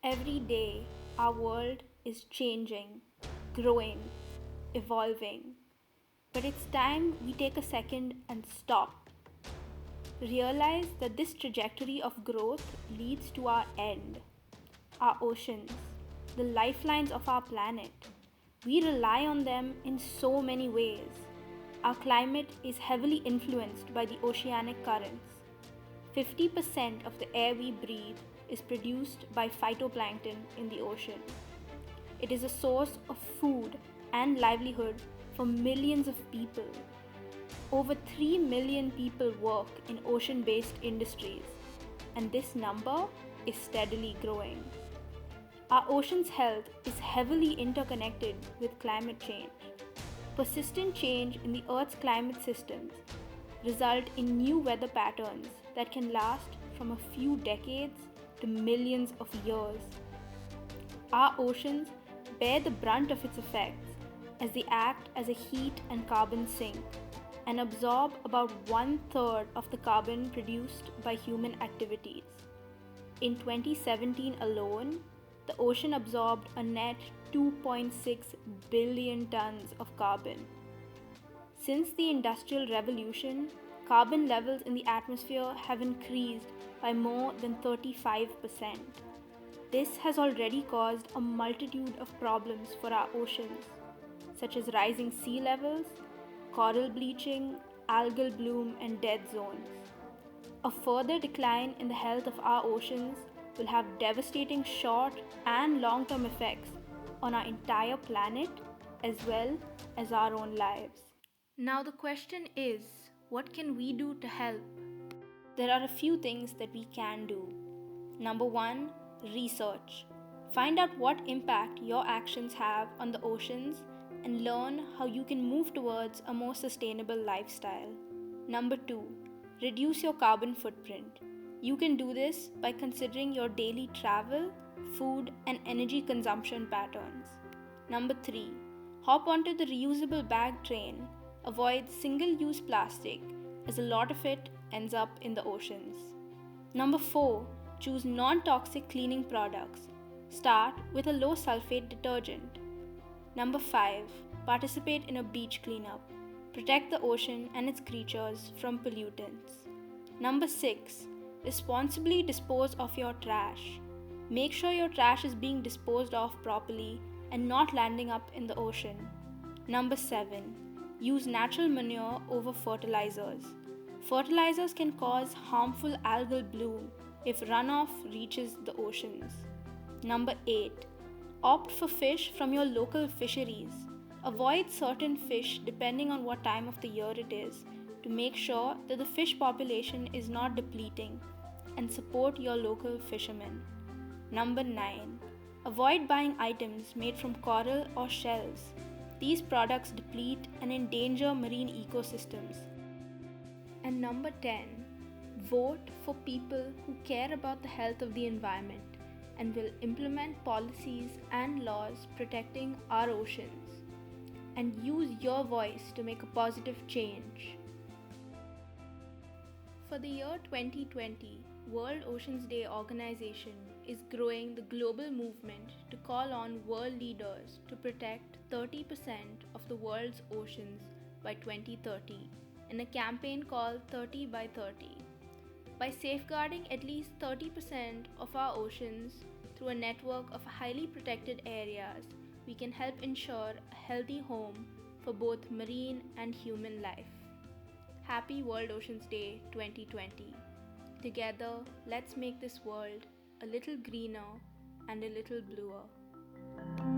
Every day, our world is changing, growing, evolving. But it's time we take a second and stop. Realize that this trajectory of growth leads to our end. Our oceans, the lifelines of our planet. We rely on them in so many ways. Our climate is heavily influenced by the oceanic currents. 50% of the air we breathe is produced by phytoplankton in the ocean. It is a source of food and livelihood for millions of people. Over 3 million people work in ocean based industries, and this number is steadily growing. Our ocean's health is heavily interconnected with climate change. Persistent change in the Earth's climate systems result in new weather patterns that can last from a few decades to millions of years. Our oceans bear the brunt of its effects as they act as a heat and carbon sink and absorb about 1/3 of the carbon produced by human activities. In 2017 alone, the ocean absorbed a net 2.6 billion tons of carbon. Since the Industrial Revolution, carbon levels in the atmosphere have increased by more than 35%. This has already caused a multitude of problems for our oceans, such as rising sea levels, coral bleaching, algal bloom, and dead zones. A further decline in the health of our oceans will have devastating short and long-term effects on our entire planet as well as our own lives. Now the question is, what can we do to help? There are a few things that we can do. Number 1, research. Find out what impact your actions have on the oceans and learn how you can move towards a more sustainable lifestyle. Number 2, reduce your carbon footprint. You can do this by considering your daily travel, food, and energy consumption patterns. Number 3, hop onto the reusable bag train. Avoid single-use plastic as a lot of it ends up in the oceans. Number 4, choose non-toxic cleaning products. Start with a low sulfate detergent. Number 5, participate in a beach cleanup. Protect the ocean and its creatures from pollutants. Number 6, responsibly dispose of your trash. Make sure your trash is being disposed of properly and not landing up in the ocean. Number 7, use natural manure over fertilizers. Fertilizers can cause harmful algal bloom if runoff reaches the oceans. Number 8, opt for fish from your local fisheries. Avoid certain fish depending on what time of the year it is to make sure that the fish population is not depleting, and support your local fishermen. Number 9, avoid buying items made from coral or shells. These products deplete and endanger marine ecosystems. And number 10, vote for people who care about the health of the environment and will implement policies and laws protecting our oceans. And use your voice to make a positive change. For the year 2020, World Oceans Day organization is growing the global movement to call on world leaders to protect 30% of the world's oceans by 2030 in a campaign called 30 by 30. By safeguarding at least 30% of our oceans through a network of highly protected areas, we can help ensure a healthy home for both marine and human life. Happy World Oceans Day 2020. Together, let's make this world a little greener and a little bluer.